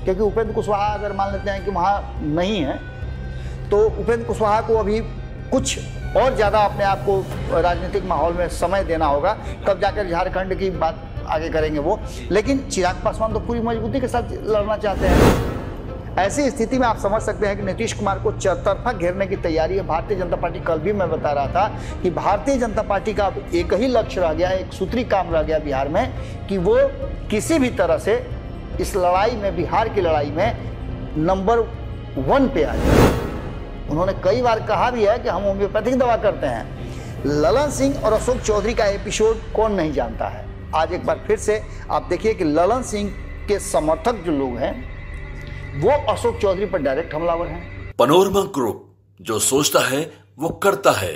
क्योंकि उपेंद्र कुशवाहा अगर मान लेते हैं कि वहाँ नहीं है तो उपेंद्र कुशवाहा को अभी कुछ और ज़्यादा अपने आप को राजनीतिक माहौल में समय देना होगा, तब जाकर झारखंड की बात आगे करेंगे वो। लेकिन चिराग पासवान तो पूरी मजबूती के साथ लड़ना चाहते हैं। ऐसी स्थिति में आप समझ सकते हैं कि नीतीश कुमार को चौतरफा घेरने की तैयारी है भारतीय जनता पार्टी। कल भी मैं बता रहा था कि भारतीय जनता पार्टी का अब एक ही लक्ष्य रह गया है, एक सूत्री काम रह गया बिहार में, कि वो किसी भी तरह से इस लड़ाई में, बिहार की लड़ाई में नंबर 1 पे आ जाए। उन्होंने कई बार कहा भी है कि हम होम्योपैथिक दवा करते हैं। ललन सिंह और अशोक चौधरी का एपिसोड कौन नहीं जानता है। आज एक बार फिर से आप देखिए कि ललन सिंह के समर्थक जो लोग हैं वो अशोक चौधरी पर डायरेक्ट हमलावर हैं। पैनोरमा ग्रुप, जो सोचता है वो करता है।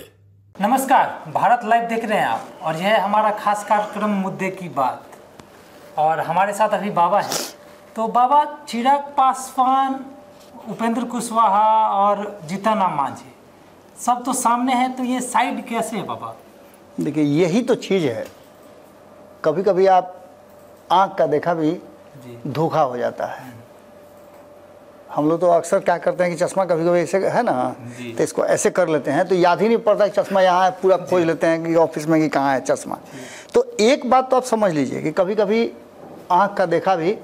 नमस्कार, भारत लाइव देख रहे हैं आप और यह है हमारा खास कार्यक्रम मुद्दे की बात। और हमारे साथ अभी बाबा हैं। तो बाबा, चिराग पासवान, उपेंद्र कुशवाहा और जीतन राम मांझी सब तो सामने है, तो ये साइड कैसे है बाबा? देखिए, यही तो चीज़ है। कभी कभी आप आँख का देखा भी धोखा हो जाता है। हम लोग तो अक्सर क्या करते हैं कि चश्मा कभी कभी ऐसे है ना, तो इसको ऐसे कर लेते हैं तो याद ही नहीं पड़ता कि चश्मा यहाँ है, पूरा खोज लेते हैं कि ऑफिस में कि कहाँ है चश्मा। तो एक बात तो आप समझ लीजिए कि कभी कभी आँख का देखा भी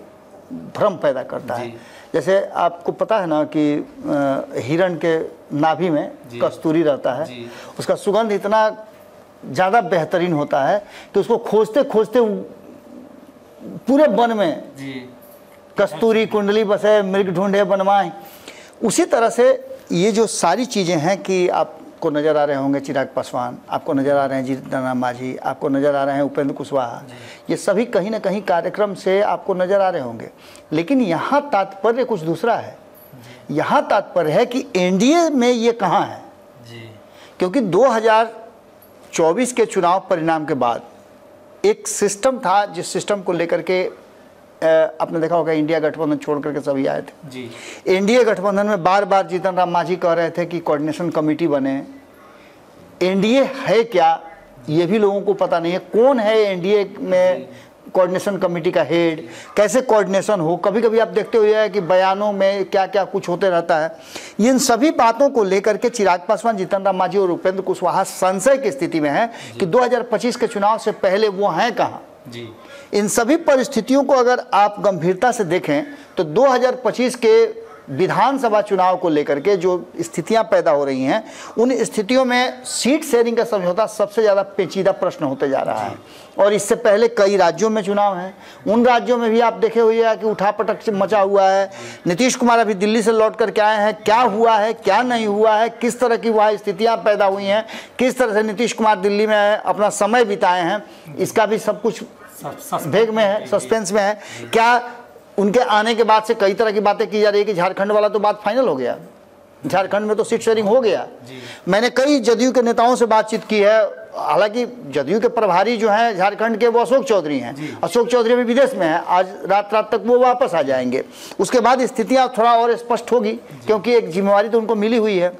भ्रम पैदा करता है। जैसे आपको पता है ना कि हिरण के नाभि में कस्तूरी रहता है, उसका सुगंध इतना ज़्यादा बेहतरीन होता है कि उसको खोजते खोजते पूरे वन में कस्तूरी कुंडली बसे, मृग ढूंढे बनवाएं। उसी तरह से ये जो सारी चीज़ें हैं कि आपको नज़र आ रहे होंगे चिराग पासवान, आपको नज़र आ रहे हैं जीतन राम मांझी, आपको नज़र आ रहे हैं उपेंद्र कुशवाहा, ये सभी कहीं ना कहीं कार्यक्रम से आपको नज़र आ रहे होंगे। लेकिन यहाँ तात्पर्य कुछ दूसरा है। यहाँ तात्पर्य है कि एनडीए में ये कहाँ है। क्योंकि 2024 के चुनाव परिणाम के बाद एक सिस्टम था, जिस सिस्टम को लेकर के आपने देखा होगा इंडिया गठबंधन छोड़ करके सभी आए थे जी। एनडीए गठबंधन में बार बार जीतन राम मांझी कह रहे थे कि कोऑर्डिनेशन कमेटी बने। एनडीए है क्या ये भी लोगों को पता नहीं है। कौन है एनडीए में कोऑर्डिनेशन कमेटी का हेड, कैसे कोऑर्डिनेशन हो। कभी कभी आप देखते हुए है कि बयानों में क्या क्या कुछ होते रहता है। इन सभी बातों को लेकर के चिराग पासवान, जीतन राम मांझी और उपेंद्र कुशवाहा संशय की स्थिति में है कि 2025 के चुनाव से पहले वो हैं कहाँ जी। इन सभी परिस्थितियों को अगर आप गंभीरता से देखें तो 2025 के विधानसभा चुनाव को लेकर के जो स्थितियां पैदा हो रही हैं, उन स्थितियों में सीट शेयरिंग का समझौता सबसे ज़्यादा पेचीदा प्रश्न होते जा रहा है। और इससे पहले कई राज्यों में चुनाव हैं, उन राज्यों में भी आप देखे हुए हैं कि उठापटक मचा हुआ है। नीतीश कुमार अभी दिल्ली से लौट करके आए हैं, क्या हुआ है क्या नहीं हुआ है, किस तरह की वहाँ स्थितियाँ पैदा हुई हैं, किस तरह से नीतीश कुमार दिल्ली में अपना समय बिताए हैं, इसका भी सब कुछ भेग में है, सस्पेंस में है। क्या उनके आने के बाद से कई तरह की बातें की जा रही है कि झारखंड वाला तो बात फाइनल हो गया, झारखंड में तो सीट शेयरिंग हो गया। मैंने कई जदयू के नेताओं से बातचीत की है। हालांकि जदयू के प्रभारी जो हैं झारखंड के वो अशोक चौधरी हैं। अशोक चौधरी भी विदेश में है, आज रात तक वो वापस आ जाएंगे। उसके बाद स्थितियाँ थोड़ा और स्पष्ट होगी, क्योंकि एक जिम्मेवारी तो उनको मिली हुई है।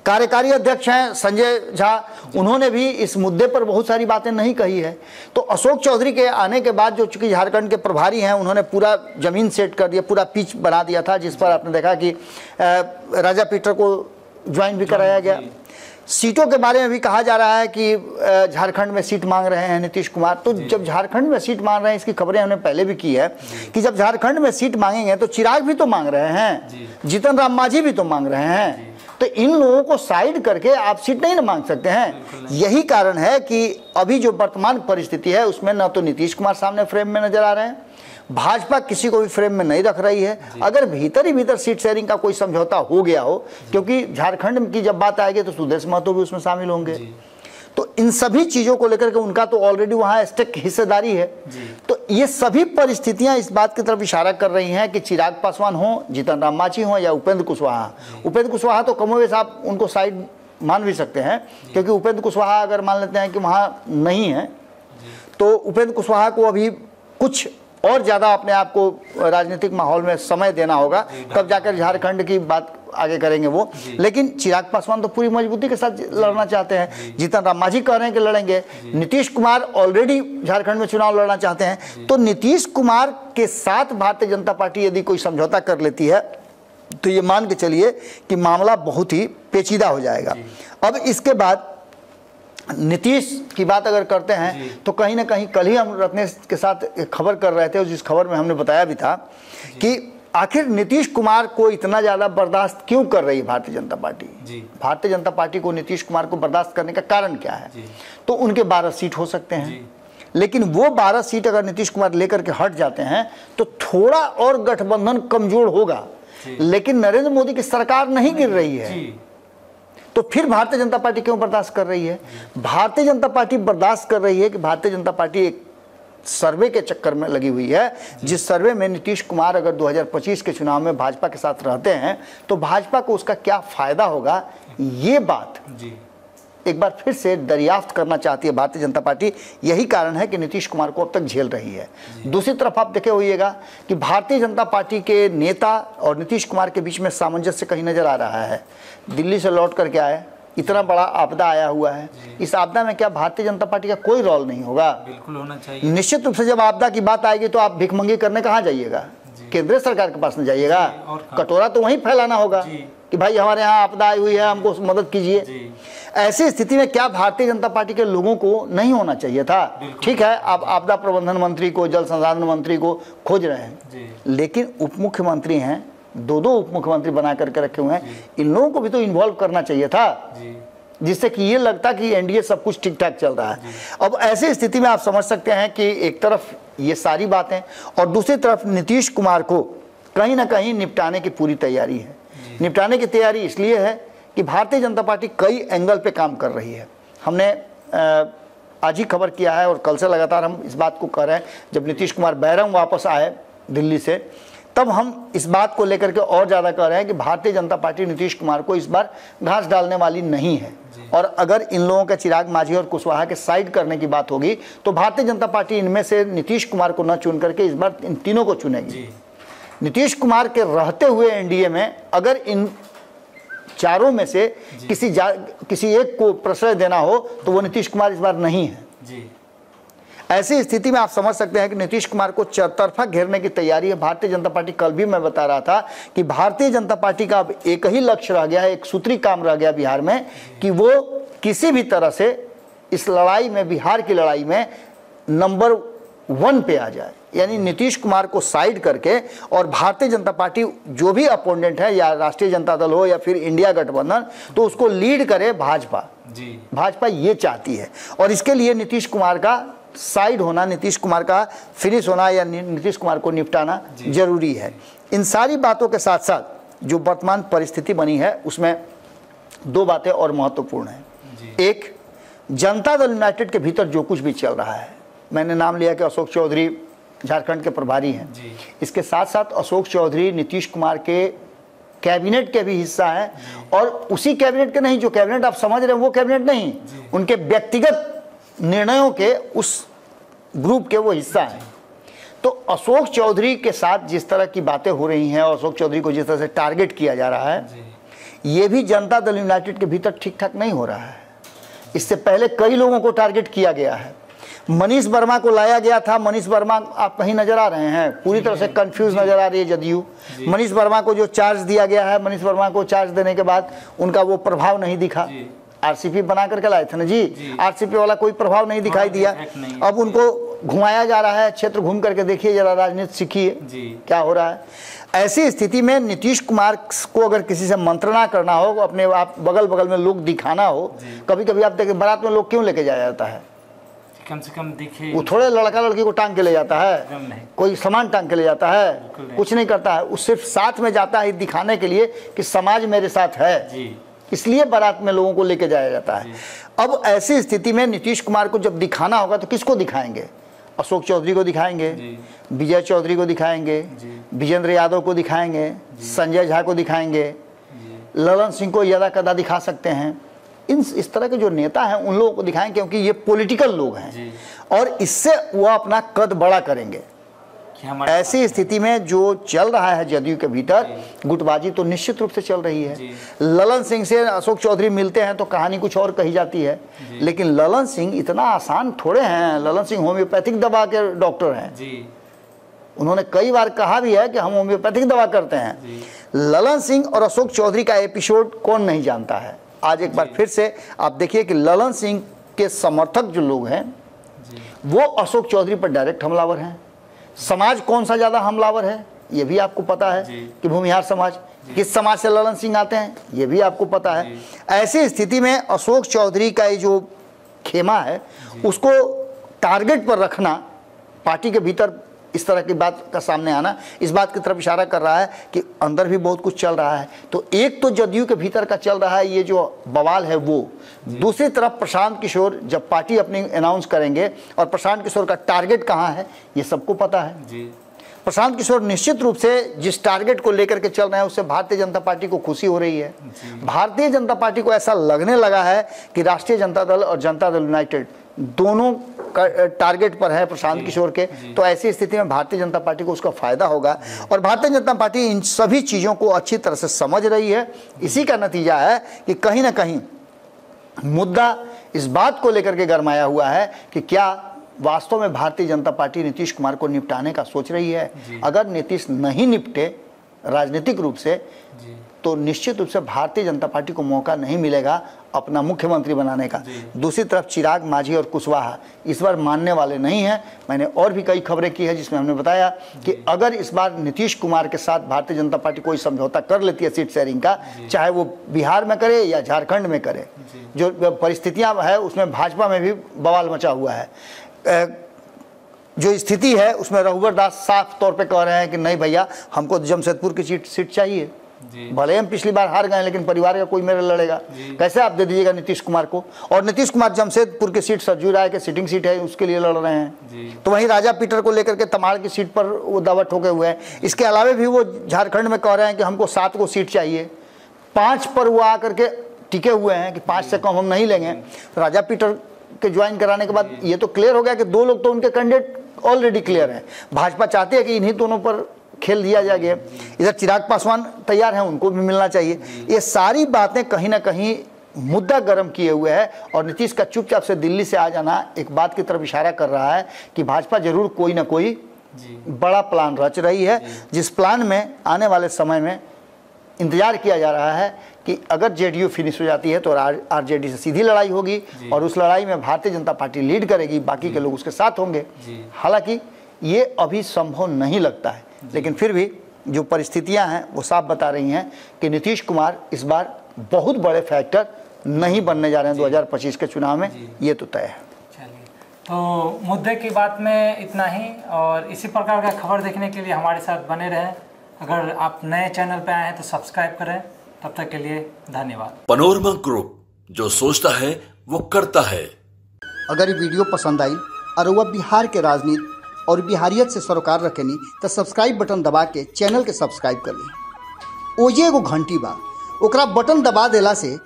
कार्यकारी अध्यक्ष हैं संजय झा, उन्होंने भी इस मुद्दे पर बहुत सारी बातें नहीं कही है। तो अशोक चौधरी के आने के बाद जो चूंकि झारखंड के प्रभारी हैं, उन्होंने पूरा जमीन सेट कर दिया, पूरा पिच बना दिया था, जिस पर आपने देखा कि राजा पीटर को ज्वाइन भी कराया गया। सीटों के बारे में भी कहा जा रहा है कि झारखंड में सीट मांग रहे हैं नीतीश कुमार। तो जब झारखंड में सीट मांग रहे हैं, इसकी खबरें हमने पहले भी की है कि जब झारखंड में सीट मांगेंगे तो चिराग भी तो मांग रहे हैं, जीतन राम मांझी भी तो मांग रहे हैं। तो इन लोगों को साइड करके आप सीट नहीं ना मांग सकते हैं। यही कारण है कि अभी जो वर्तमान परिस्थिति है उसमें न तो नीतीश कुमार सामने फ्रेम में नजर आ रहे हैं, भाजपा किसी को भी फ्रेम में नहीं रख रही है। अगर भीतर ही भीतर सीट शेयरिंग का कोई समझौता हो गया हो, क्योंकि झारखंड की जब बात आएगी तो सुदेश महतो भी उसमें शामिल होंगे, तो इन सभी चीज़ों को लेकर के उनका तो ऑलरेडी वहाँ स्टेक हिस्सेदारी है। तो ये सभी परिस्थितियाँ इस बात की तरफ इशारा कर रही हैं कि चिराग पासवान हो, जीतन राम मांझी हो या उपेंद्र कुशवाहा। उपेंद्र कुशवाहा तो कमोवेश आप उनको साइड मान भी सकते हैं, क्योंकि उपेंद्र कुशवाहा अगर मान लेते हैं कि वहाँ नहीं है तो उपेंद्र कुशवाहा को अभी कुछ और ज़्यादा अपने आप को राजनीतिक माहौल में समय देना होगा, तब जाकर झारखंड की बात आगे करेंगे वो। लेकिन चिराग पासवान तो पूरी मजबूती के साथ लड़ना चाहते हैं। जीतन राम मांझी कह रहे हैं कि लड़ेंगे। नीतीश कुमार ऑलरेडी झारखंड में चुनाव लड़ना चाहते हैं। तो नीतीश कुमार के साथ भारतीय जनता पार्टी यदि कोई समझौता कर लेती है तो ये मान के चलिए कि मामला बहुत ही पेचीदा हो जाएगा। अब इसके बाद नीतीश की बात अगर करते हैं तो कहीं ना कहीं कल ही हम रत्नेश के साथ एक खबर कर रहे थे, जिस खबर में हमने बताया भी था कि आखिर नीतीश कुमार को इतना ज़्यादा बर्दाश्त क्यों कर रही है भारतीय जनता पार्टी। भारतीय जनता पार्टी को नीतीश कुमार को बर्दाश्त करने का कारण क्या है? तो उनके 12 सीट हो सकते हैं, लेकिन वो 12 सीट अगर नीतीश कुमार लेकर के हट जाते हैं तो थोड़ा और गठबंधन कमजोर होगा, लेकिन नरेंद्र मोदी की सरकार नहीं गिर रही है। तो फिर भारतीय जनता पार्टी क्यों बर्दाश्त कर रही है? भारतीय जनता पार्टी बर्दाश्त कर रही है कि भारतीय जनता पार्टी एक सर्वे के चक्कर में लगी हुई है, जिस सर्वे में नीतीश कुमार अगर 2025 के चुनाव में भाजपा के साथ रहते हैं तो भाजपा को उसका क्या फायदा होगा, ये बात एक बार फिर से दरियाफ्त करना चाहती है भारतीय जनता पार्टी। यही कारण है कि नीतीश कुमार को अब तक झेल रही है। दूसरी तरफ आप देखे होइएगा कि भारतीय जनता पार्टी के नेता और नीतीश कुमार के बीच में सामंजस्य कहीं नजर आ रहा है। दिल्ली से लौट करके आए, इतना बड़ा आपदा आया हुआ है, इस आपदा में क्या भारतीय जनता पार्टी का कोई रोल नहीं होगा? बिल्कुल होना चाहिए। निश्चित रूप से जब आपदा की बात आएगी तो आप भिखमंगी करने कहाँ जाइएगा? केंद्र सरकार के पास न जाइएगा, कटोरा तो वहीं फैलाना होगा कि भाई हमारे यहाँ आपदा आई हुई है, हमको मदद कीजिए। ऐसी स्थिति में क्या भारतीय जनता पार्टी के लोगों को नहीं होना चाहिए था? ठीक है, आप आपदा प्रबंधन मंत्री को, जल संसाधन मंत्री को खोज रहे हैं, लेकिन उप मुख्यमंत्री हैं, 2 उप मुख्यमंत्री बना करके रखे हुए हैं, इन लोगों को भी तो इन्वॉल्व करना चाहिए था, जिससे कि ये लगता कि एनडीए सब कुछ ठीक ठाक चल रहा है। अब ऐसी स्थिति में आप समझ सकते हैं कि एक तरफ ये सारी बातें और दूसरी तरफ नीतीश कुमार को कहीं ना कहीं निपटाने की पूरी तैयारी है। निपटाने की तैयारी इसलिए है कि भारतीय जनता पार्टी कई एंगल पे काम कर रही है। हमने आज ही खबर किया है और कल से लगातार हम इस बात को कह रहे हैं, जब नीतीश कुमार बैरम वापस आए दिल्ली से, तब हम इस बात को लेकर के और ज़्यादा कह रहे हैं कि भारतीय जनता पार्टी नीतीश कुमार को इस बार घास डालने वाली नहीं है। और अगर इन लोगों के चिराग मांझी और कुशवाहा के साइड करने की बात होगी तो भारतीय जनता पार्टी इनमें से नीतीश कुमार को न चुन करके इस बार इन तीनों को चुनेगी। नीतीश कुमार के रहते हुए एनडीए में अगर इन चारों में से किसी एक को प्रश्रय देना हो तो वो नीतीश कुमार इस बार नहीं है। ऐसी स्थिति में आप समझ सकते हैं कि नीतीश कुमार को चरतरफा घेरने की तैयारी है भारतीय जनता पार्टी। कल भी मैं बता रहा था कि भारतीय जनता पार्टी का अब एक ही लक्ष्य रह गया है, एक सूत्री काम रह गया बिहार में, कि वो किसी भी तरह से इस लड़ाई में, बिहार की लड़ाई में नंबर 1 पे आ जाए, यानी नीतीश कुमार को साइड करके, और भारतीय जनता पार्टी जो भी अपोनेंट है, या राष्ट्रीय जनता दल हो या फिर इंडिया गठबंधन, तो उसको लीड करे भाजपा। भाजपा ये चाहती है और इसके लिए नीतीश कुमार का साइड होना, नीतीश कुमार का फिनिश होना या नीतीश कुमार को निपटाना जरूरी है। इन सारी बातों के साथ साथ जो वर्तमान परिस्थिति बनी है उसमें 2 बातें और महत्वपूर्ण हैं। एक, जनता दल यूनाइटेड के भीतर जो कुछ भी चल रहा है, मैंने नाम लिया कि अशोक चौधरी झारखंड के प्रभारी हैं, इसके साथ साथ अशोक चौधरी नीतीश कुमार के कैबिनेट के भी हिस्सा है, और उसी कैबिनेट के नहीं, जो कैबिनेट आप समझ रहे हैं वो कैबिनेट नहीं, उनके व्यक्तिगत निर्णयों के उस ग्रुप के वो हिस्सा हैं। तो अशोक चौधरी के साथ जिस तरह की बातें हो रही हैं और अशोक चौधरी को जिस तरह से टारगेट किया जा रहा है, ये भी जनता दल यूनाइटेड के भीतर ठीक ठाक नहीं हो रहा है। इससे पहले कई लोगों को टारगेट किया गया है। मनीष वर्मा को लाया गया था। मनीष वर्मा आप कहीं नजर आ रहे हैं, पूरी तरह से कंफ्यूज नजर आ रही है जदयू। मनीष वर्मा को जो चार्ज दिया गया है, मनीष वर्मा को चार्ज देने के बाद उनका वो प्रभाव नहीं दिखा। आरसीपी बना करके लाए थे ना जी, आरसीपी वाला कोई प्रभाव नहीं दिखाई दिया। अब उनको घुमाया जा रहा है, क्षेत्र घूम करके देखिए जरा, राजनीति सीखिए क्या हो रहा है। ऐसी स्थिति में नीतीश कुमार को अगर किसी से मंत्रणा करना हो, अपने आप बगल बगल में लोग दिखाना हो, कभी कभी आप देखिए बारात में लोग क्यों लेके जाया जाता है, कम से कम दिखे, वो थोड़े लड़का लड़की को टांग के ले जाता है, कोई सामान टांग के ले जाता है, कुछ नहीं करता है, वो सिर्फ साथ में जाता है दिखाने के लिए कि समाज मेरे साथ है, इसलिए बारात में लोगों को लेके जाया जाता है। अब ऐसी स्थिति में नीतीश कुमार को जब दिखाना होगा तो किसको दिखाएंगे? अशोक चौधरी को दिखाएंगे, विजय चौधरी को दिखाएंगे, विजेंद्र यादव को दिखाएंगे, संजय झा को दिखाएंगे, ललन सिंह को यदा कदा दिखा सकते हैं। इस तरह के जो नेता हैं उन लोगों को दिखाएं, क्योंकि ये पॉलिटिकल लोग हैं और इससे वो अपना कद बड़ा करेंगे। हमारे ऐसी स्थिति में जो चल रहा है जदयू के भीतर गुटबाजी तो निश्चित रूप से चल रही है। ललन सिंह से अशोक चौधरी मिलते हैं तो कहानी कुछ और कही जाती है, लेकिन ललन सिंह इतना आसान थोड़े हैं। ललन सिंह होम्योपैथिक दवा के डॉक्टर हैं जी। उन्होंने कई बार कहा भी है कि हम होम्योपैथिक दवा करते हैं। ललन सिंह और अशोक चौधरी का एपिसोड कौन नहीं जानता है। आज एक बार फिर से आप देखिए कि ललन सिंह के समर्थक जो लोग हैं वो अशोक चौधरी पर डायरेक्ट हमलावर हैं। समाज कौन सा ज़्यादा हमलावर है ये भी आपको पता है कि भूमिहार समाज। किस समाज से ललन सिंह आते हैं ये भी आपको पता है। ऐसी स्थिति में अशोक चौधरी का ये जो खेमा है उसको टारगेट पर रखना, पार्टी के भीतर इस तरह की बात का सामने आना इस बात की तरफ इशारा कर रहा है कि अंदर भी बहुत कुछ चल रहा है। तो एक तो जदयू के भीतर का चल रहा है ये जो बवाल है वो, दूसरी तरफ प्रशांत किशोर जब पार्टी अपनी अनाउंस करेंगे और प्रशांत किशोर का टारगेट कहाँ है ये सबको पता है जी। प्रशांत किशोर निश्चित रूप से जिस टारगेट को लेकर के चल रहे हैं उससे भारतीय जनता पार्टी को खुशी हो रही है। भारतीय जनता पार्टी को ऐसा लगने लगा है कि राष्ट्रीय जनता दल और जनता दल यूनाइटेड दोनों टारगेट पर है प्रशांत किशोर के। तो ऐसी स्थिति में भारतीय जनता पार्टी को उसका फायदा होगा और भारतीय जनता पार्टी इन सभी चीज़ों को अच्छी तरह से समझ रही है। इसी का नतीजा है कि कहीं ना कहीं मुद्दा इस बात को लेकर के गरमाया हुआ है कि क्या वास्तव में भारतीय जनता पार्टी नीतीश कुमार को निपटाने का सोच रही है। अगर नीतीश नहीं निपटे राजनीतिक रूप से तो निश्चित रूप से भारतीय जनता पार्टी को मौका नहीं मिलेगा अपना मुख्यमंत्री बनाने का। दूसरी तरफ चिराग मांझी और कुशवाहा इस बार मानने वाले नहीं हैं। मैंने और भी कई खबरें की है जिसमें हमने बताया कि अगर इस बार नीतीश कुमार के साथ भारतीय जनता पार्टी कोई समझौता कर लेती है सीट शेयरिंग का, चाहे वो बिहार में करे या झारखंड में करे, जो परिस्थितियाँ है उसमें भाजपा में भी बवाल मचा हुआ है। जो स्थिति है उसमें रघुवर दास साफ तौर पे कह रहे हैं कि नहीं भैया हमको जमशेदपुर की सीट चाहिए। भले हम पिछली बार हार गए लेकिन परिवार का कोई मेरे लड़ेगा, कैसे आप दे दीजिएगा नीतीश कुमार को। और नीतीश कुमार जमशेदपुर की सीट सरजू राय के सिटिंग सीट है उसके लिए लड़ रहे हैं। तो वहीं राजा पीटर को लेकर के तमाड़ की सीट पर वो दावा ठोके हुए हैं। इसके अलावा भी वो झारखंड में कह रहे हैं कि हमको 7 को सीट चाहिए, 5 पर वो आकर के टिके हुए हैं कि 5 से कम हम नहीं लेंगे। राजा पीटर के ज्वाइन कराने के बाद ये तो क्लियर हो गया कि 2 लोग तो उनके कैंडिडेट ऑलरेडी क्लियर हैं। भाजपा चाहती है कि इन्हीं दोनों पर खेल दिया जाएगा। इधर चिराग पासवान तैयार हैं, उनको भी मिलना चाहिए। ये सारी बातें कहीं ना कहीं मुद्दा गर्म किए हुए है और नीतीश का चुपचाप से दिल्ली से आ जाना एक बात की तरफ इशारा कर रहा है कि भाजपा जरूर कोई ना कोई बड़ा प्लान रच रही है, जिस प्लान में आने वाले समय में इंतजार किया जा रहा है कि अगर जेडीयू फिनिश हो जाती है तो आरजेडी से सीधी लड़ाई होगी और उस लड़ाई में भारतीय जनता पार्टी लीड करेगी, बाकी के लोग उसके साथ होंगे। हालांकि ये अभी संभव नहीं लगता है, लेकिन फिर भी जो परिस्थितियां हैं वो साफ बता रही हैं कि नीतीश कुमार इस बार बहुत बड़े फैक्टर नहीं बनने जा रहे हैं 2025 के चुनाव में, ये तो तय है। चलिए, तो मुद्दे की बात में इतना ही और इसी प्रकार का खबर देखने के लिए हमारे साथ बने रहें। अगर आप नए चैनल पे आए हैं तो सब्सक्राइब करें। तब तक के लिए धन्यवाद। पनोरमा ग्रुप, जो सोचता है वो करता है। अगर ये वीडियो पसंद आई और वह बिहार के राजनीति और बिहारियत से सरोकार रखेनी तो सब्सक्राइब बटन दबा के चैनल के सब्सक्राइब कर ली। ओजे एगो घंटी बा, ओकरा बटन दबा देला से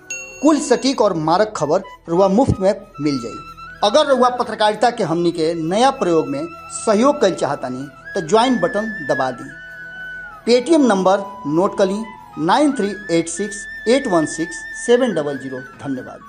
कुल सटीक और मारक खबर रुआ मुफ्त में मिल जाई। अगर रुआ पत्रकारिता के हमनी के नया प्रयोग में सहयोग कर चाहतानी तो ज्वाइन बटन दबा दी। पेटीएम नंबर नोट कर ली 9386816700। धन्यवाद।